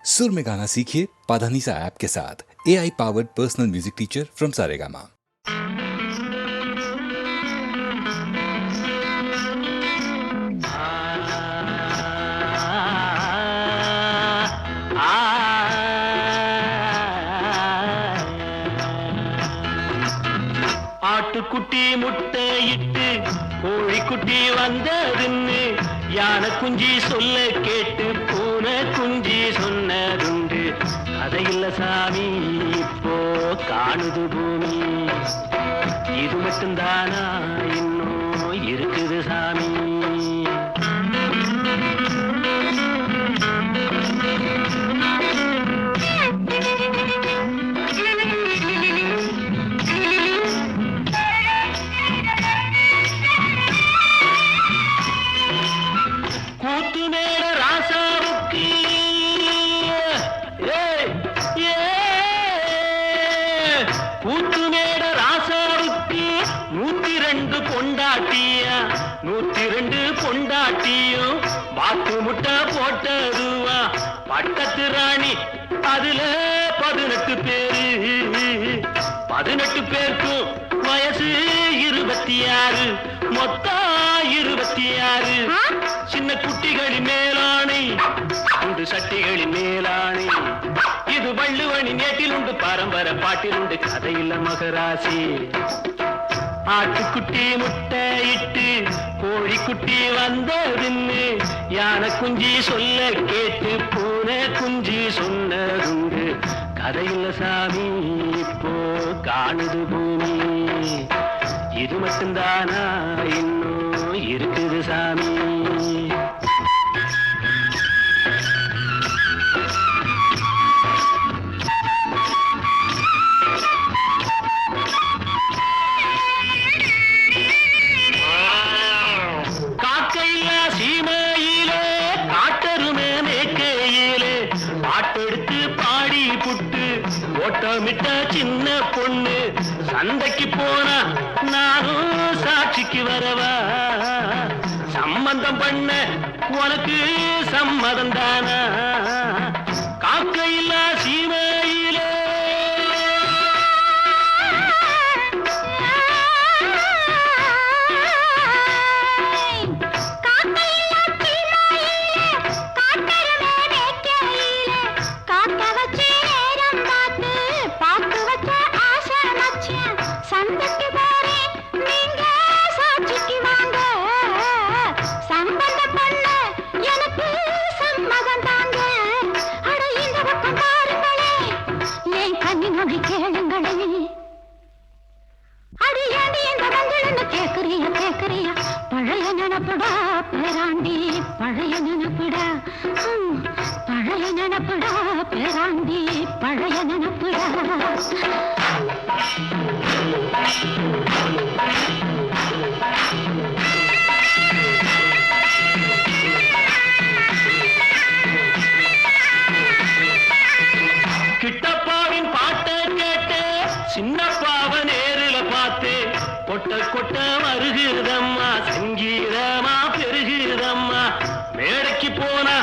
सुर में गाना सीखिए पाधानीसा ऐप के साथ। AI powered personal music teacher from Saregama. ஆட்டுக்குட்டி முட்டை இட்டு கோழிக்குட்டி வந்ததுன்னு யானை குஞ்சி சொல்ல கேட்டு பூனை குஞ்சி சொன்னதுண்டு. கதையில்ல சாமி இப்போ காணுது பூமி, இது மட்டும்தானா இன்னும் இருக்குது சாமி. கூத்துமேட ராசாவுக்கு 102 பொண்டாட்டியா, 102 பொண்டாட்டியும் வாக்கு முட்டை போட்டதுவா. பட்டத்து ராணி அதுல 18 பேரு, 18 பேருக்கும் வயசு 26, மொத்தம் 26. சின்ன குட்டிகளின் மேலாணை, உண்டு சட்டிகளின் மேலாணை. இது வள்ளுவனி நேட்டில் உண்டு, பரம்பரை பாட்டில் உண்டு, கதையில்ல மகராசி. ஆட்டுக்குட்டி முட்டை இட்டு கோழிக்குட்டி வந்ததுன்னு யானை குஞ்சி சொல்ல கேட்டு பூனை குஞ்சி சொன்னதுண்டு. கதையில்ல சாமி இப்போ காணுது பூமி, இது மட்டும்தானா இன்னும் இருக்குது சாமி. ஓட்டமிட்ட சின்ன பொண்ணு சந்தைக்கு போனா நானும் சாட்சிக்கு வரவா. சம்பந்தம் பண்ண உனக்கு சம்மதம் தானா? காக்கையில்லா சீமையிலே பழைய நினப்புடா பேராண்டி, பழைய நினப்புடா, பழைய நினப்புடா பேராண்டி, பழைய நினப்புடா. கிட்டப்பாவின் பாட்டை கேட்டு சின்னப்பாவ நேரில பார்த்து கொட்ட கொட்ட வருகிறதம்மா, சங்கீதமா பெருகிறதம்மா. மேடைக்கு போனா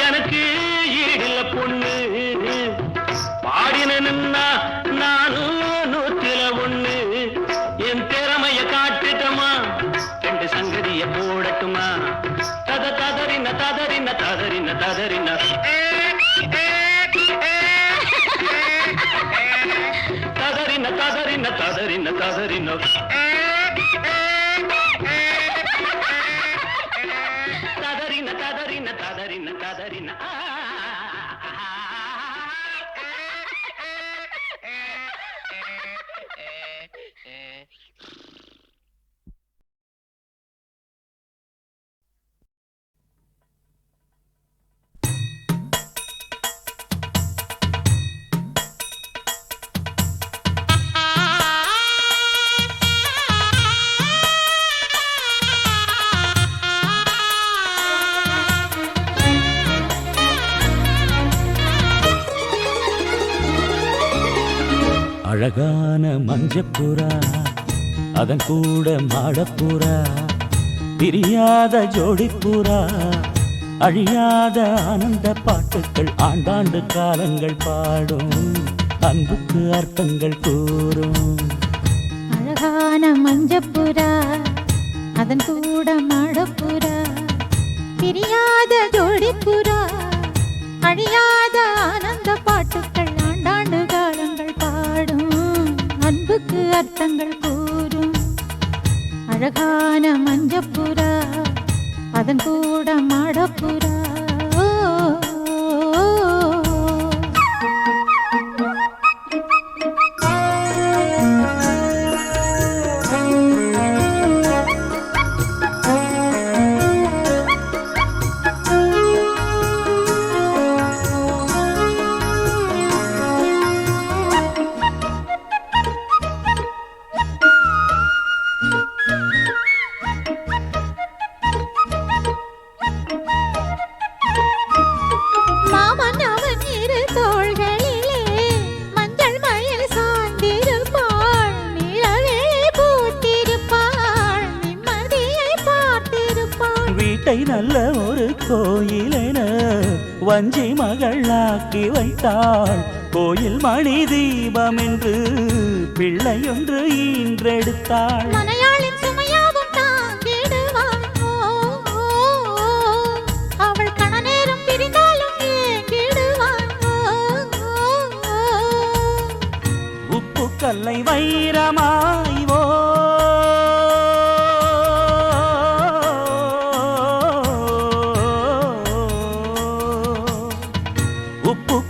எனக்கு ஈடில்ல பொண்ணு, பாடினா நானும் 101. என் திறமைய காட்டுட்டமா, 2 சங்கதிய போடட்டுமா. தத ததறின ததறின ததறின ததறின ததறின ததறின ததறின ததறின ததறின ததறின ததறின ததறின. அழகான மஞ்சப்புறா, அதன் கூட மாடப்புறா, பிரியாத ஜோடிப்புறா, அழியாத ஆனந்த பாட்டுக்கள் ஆண்டாண்டு காலங்கள் பாடும் அன்புக்கு அர்த்தங்கள் கூறும். அழகான மஞ்சப்புறா அதன் கூட மாடப்புறா பிரியாத ஜோடிப்புறா அழியாத ஆனந்த பாட்டுக்கள் ஆண்டாண்டு காலங்கள் பாடும் அன்புக்கு அர்த்தங்கள் கூறும். அழகான மஞ்சப்புறா அதன் கூட மாடப்புறா நல்ல ஒரு கோயிலென வஞ்சி மகளாக்கி வைத்தாள். கோயில் மணி தீபம் என்று பிள்ளையொன்று ஈன்றெடுத்தாள். மலையாளின் சுமையாவும் தாங்கிடுவாள். அவள் கணநேரம் பிரிந்தாலும் ஏங்கிடுவாள். உப்பு கல்லை வைரமாய்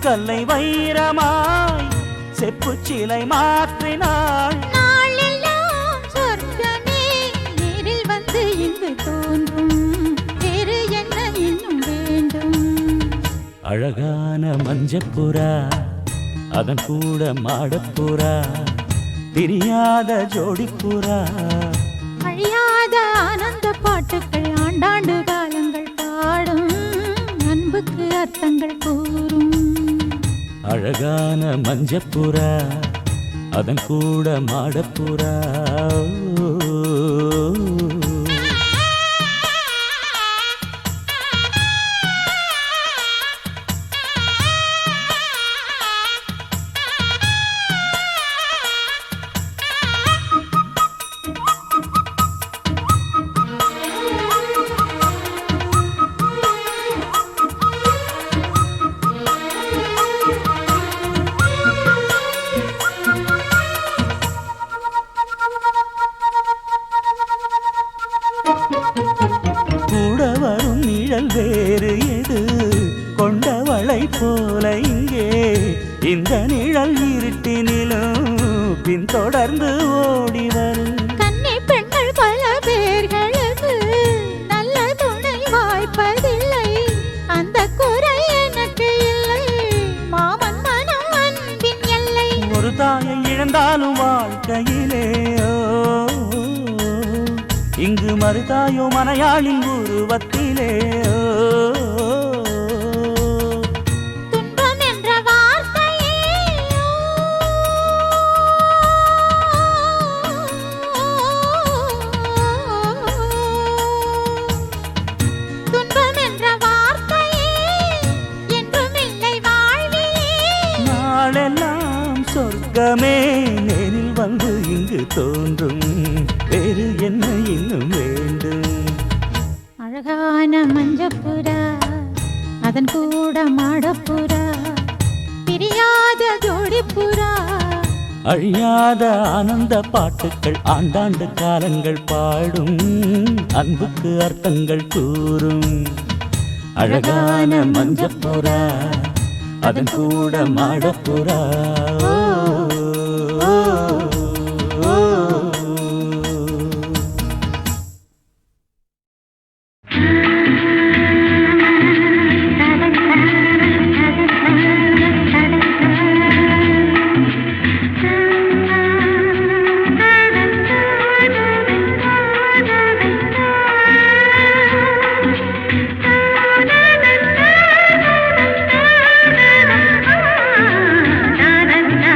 கல்லை வைரமாய் செப்பு சிலை மாற்றினாள். நாளெல்லாம் சொர்க்கமே நேரில் வந்து இங்கு தோன்றும். வேறு என்ன இன்னும் வேண்டும்? அழகான மஞ்சப்புறா அதன் கூட மாடப்புறா தெரியாத ஜோடிப்புறா அழியாத ஆனந்த பாட்டுக்கள் ஆண்டாண்டு காலங்கள் பாடும் அன்புக்கு அர்த்தங்கள் கூறும். அழகான மஞ்சப்புறா அதன் கூட மாடப்புறா வேறு எது கொண்டவளை போல இங்கே இந்த நிழல் இருட்டினிலும் பின்தொடர்ந்து ஓடி வரும். கன்னி பெண்கள் பல பேர்களுக்கு நல்ல துணை வாய்ப்பதில்லை. அந்த குறை எனக்கு இல்லை. மாமன் மனம் அன்பின் எல்லை. ஒரு தாயை இழந்தாலும் வாழ்க்கையிலே இங்கு மறுதாயோ மனையாளின் உருவத்திலே துன்பம் என்ற வார்த்தையே துன்பம் என்ற வார்த்தையே என்றும் இல்லை வாழ்விலே. நாளெல்லாம் சொர்க்கமே நேரில் வந்து இங்கு தோன்றும். வேறு என்ன இன்னும் வேண்டும்? அழகான மஞ்சப்புறா அதன் கூட மாடப்புறா பிரியாத ஜோடிப்புறா அழியாத ஆனந்த பாட்டுக்கள் ஆண்டாண்டு காலங்கள் பாடும் அன்புக்கு அர்த்தங்கள் கூறும். அழகான மஞ்சப்புறா அதன் கூட மாடப்புறா na na na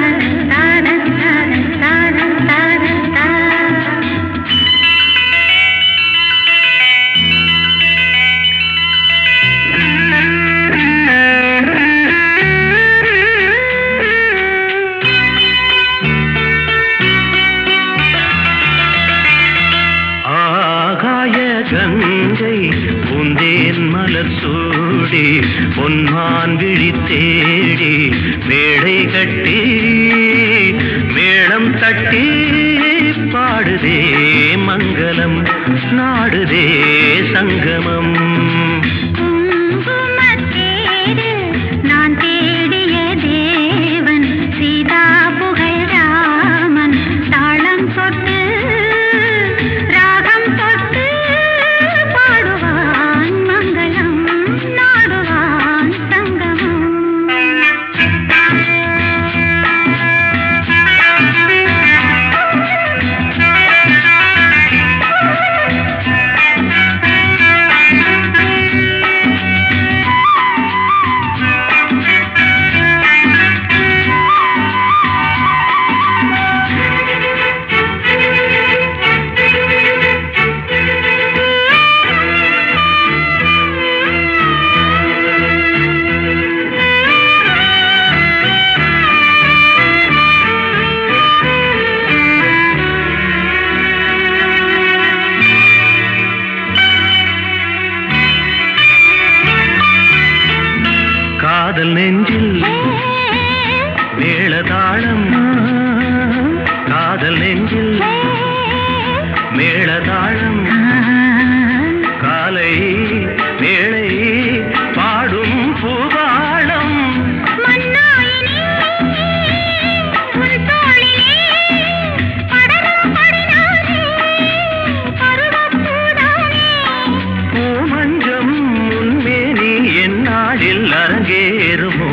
விழி தேடி மேடை கட்டி மேளம் தட்டி பாடுதே மங்களம் நாடுதே சங்கமம். நான் தேடிய தேவன் சீதா புகழ் ராமன் தாளம் தொட்டு ராகம் தொட்டு பாடுவான் மங்களம் நாடுவான் சங்கமம். காதல் நெஞ்சில் மேளதாளம் காதல் நெஞ்சில் மேளதாளம் காலை மேளை பாடும் பூபாளம். பூமஞ்சம் முன்மேனி என்னாளில் அரங்கேறுமோ?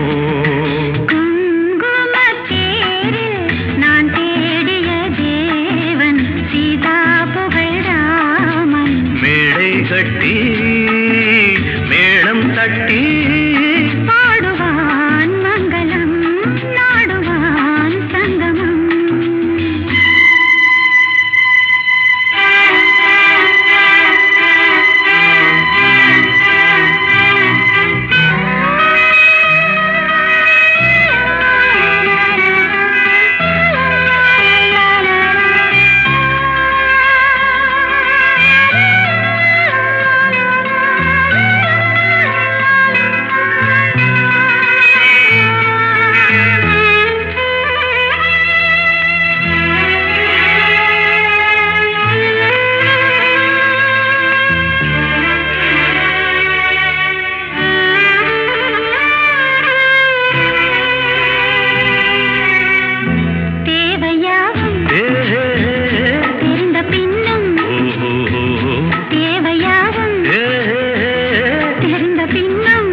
நான் தேடிய தேவன் சீதா புகழ் ராமன் மேடை கட்டி மேளம் தட்டி பாடுவான் மங்களம் நாடுவான் சங்கமம். தேவையாகும் தெரிந்த பின்னும் தேவையாகும் தெரிந்த பின்னும்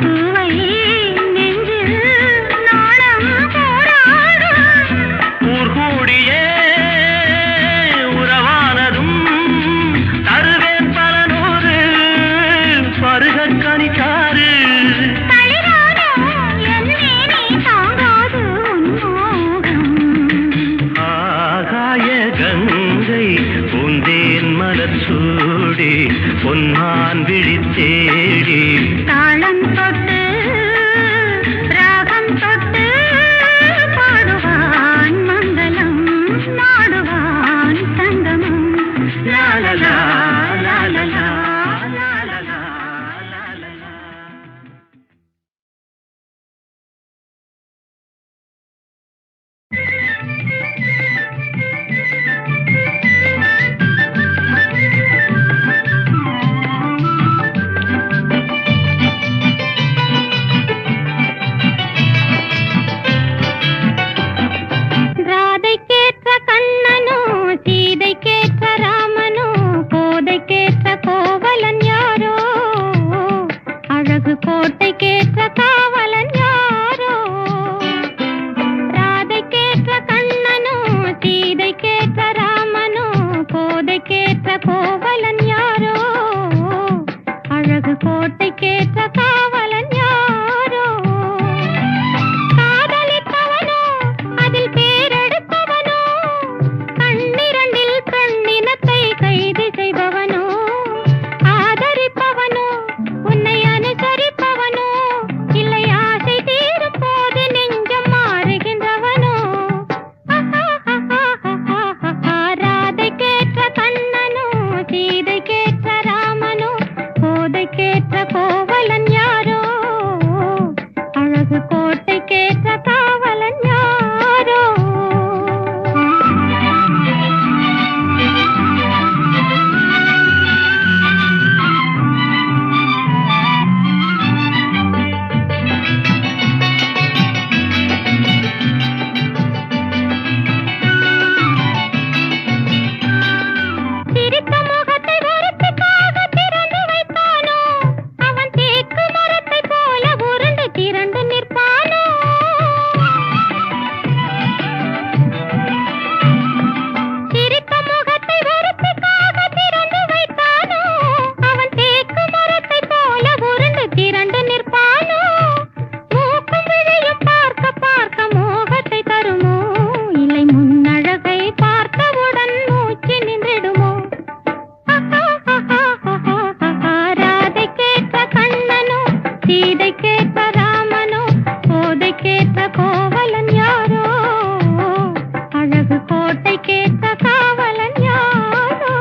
பூவை நெஞ்சில் நாளம் போராடும். ஊர்கூடியே உறவானதும் தருவேன் பல நூறு பருகற் கனிக்காறு. ஆகாய கங்கை பூந்தேன் மலர் சூடி பொன்மான் விழி தேடி தாளம் தொட்டு ராகம் தொட்டு பாடுவான் மங்களம் நாடுவான் சங்கமம். லாலலா லாலலா லாலலா லாலலா. ராதைக்கேற்ற கண்ணனோ சீதைக்கேற்ற ராமனோ கோதைக்கேற்ற கோவலன் யாரோ அழகு கோட்டைக்கேற்ற காவலன் யாரோ. ராதைக்கேற்ற கண்ணனோ சீதைக்கேற்ற ராமனோ கோதைக்கேற்ற கோவலன் யாரோ அழகு கோட்டைக்கேற்ற காவலன் யாரோ. காதலிப்பவனோ அதில் பேரெடுப்பவனோ கண்ணிரண்டில் கண்ணினத்தை கைது செய்பவனோ ஆதரிப்பவனோ உன்னை அனுசரிப்பவனோ இல்லை சீதைக்கேற்ற ராமனோ கோதைக்கேற்ற கோவலன் யாரோ அழகு கோட்டைக்கேற்ற காவலன் யாரோ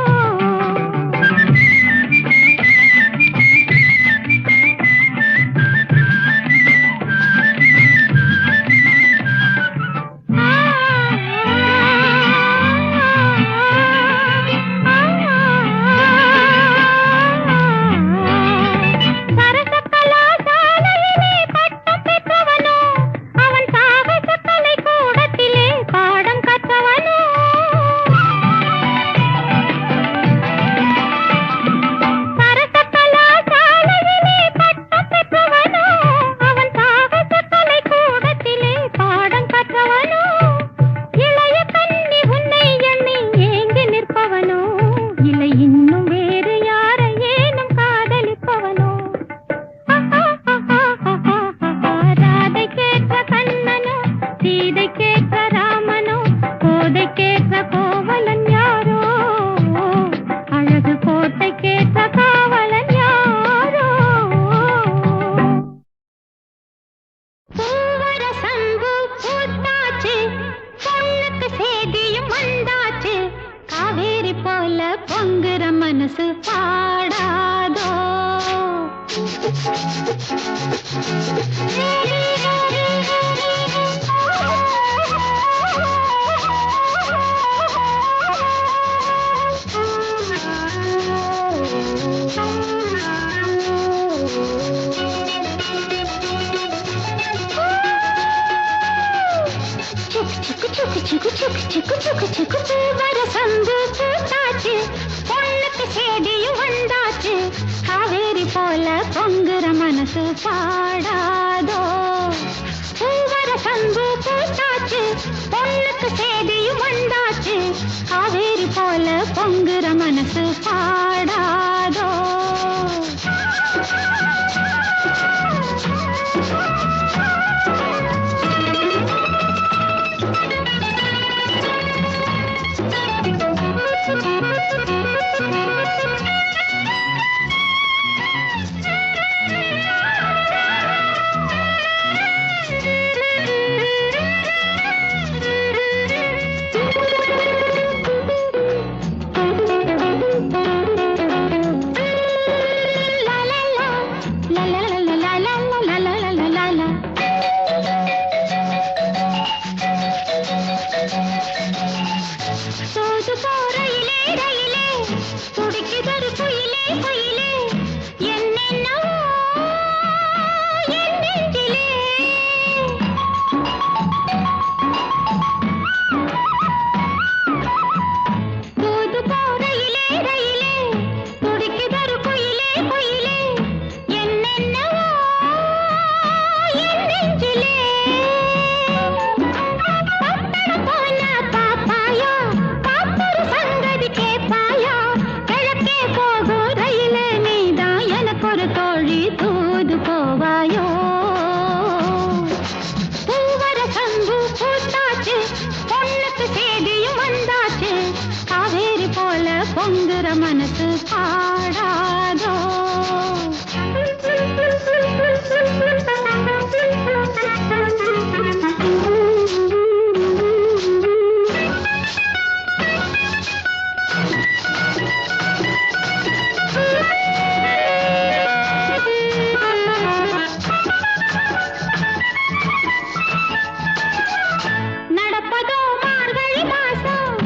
நடப்பதோ மார்கழி மாசம்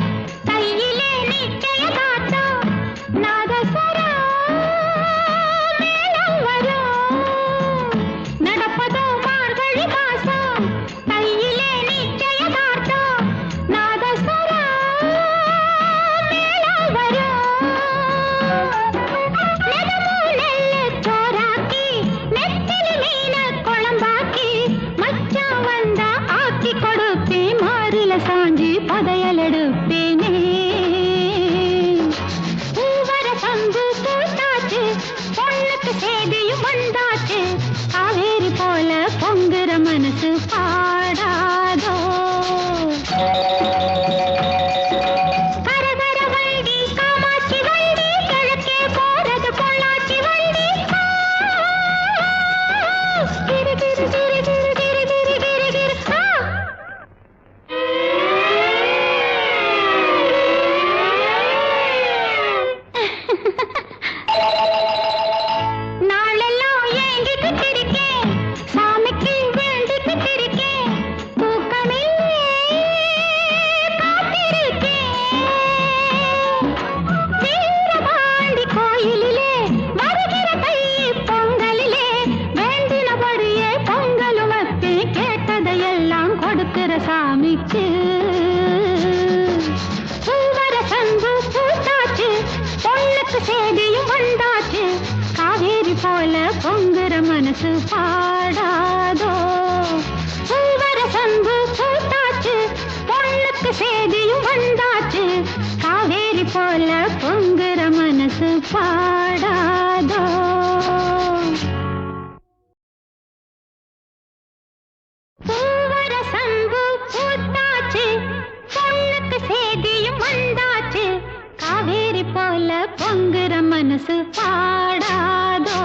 கையிலே நிச்சயதார்த்தம் சாமிச்சு பூவர சங்கு பூத்தாச்சு பொண்ணுக்கு சேதியும் வந்தாச்சு காவேரி போல பொங்குற மனசு பாடாதோ பூவர சங்கு பூத்தாச்சு பொண்ணுக்கு சேதியும் வந்தாச்சு காவேரி போல பொங்குற மனசு பாடாதோ பூவர சங்கு பூத்தாச்சு பொண்ணுக்கு சேதியும் வந்தாச்சு காவேரி போல பொங்குற மனசு பாடாதோ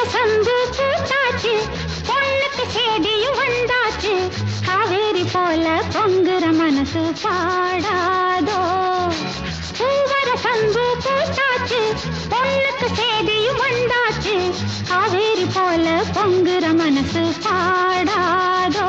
பூவர சங்கு பூத்தாச்சு பொண்ணுக்கு சேதியும் வந்தாச்சு காவேரி போல பொங்குற மனசு பாடாதோ பூவர சங்கு பூத்தாச்சு பொண்ணுக்கு சேதியும் வந்தாச்சு காவேரி போல பொங்குற மனசு பாடாதோ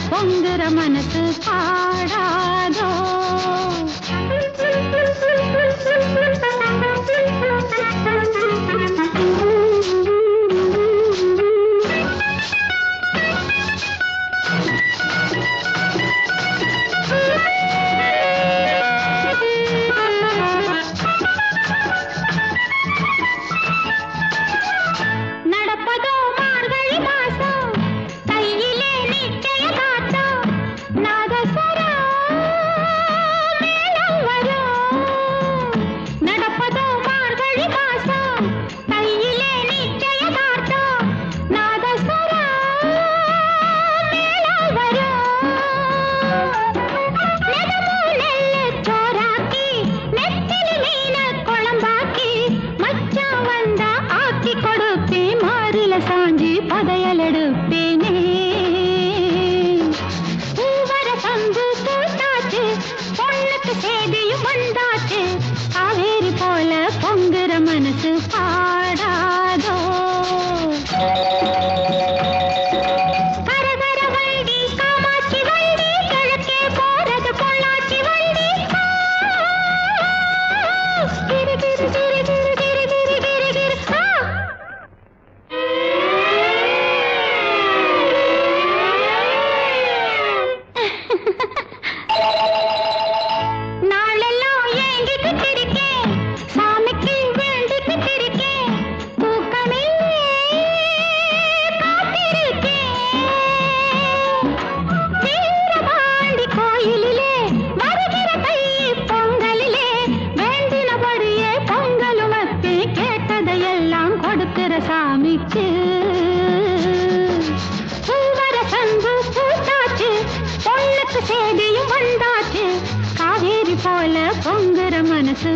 பொங்குற மனசு பாடாதோ சாஞ்சி பதையல் எடுப்பேனே பூவர சங்கு பூத்தாச்சு பொண்ணுக்கு சேதியும் வந்தாச்சு காவேரி போல பொங்குற மனசு பாடாதோ கரகர வண்டி காமாட்சி வண்டி கிழக்கே போறது பொள்ளாச்சி வண்டி கிரு கிரு கிரு கிரு கிரு கிரு கிரு கிரு சாமிச்சு பூவர சங்கு பூத்தாச்சு பொண்ணுக்கு சேதியும் வந்தாச்சு காவேரி போல பொங்குற மனசு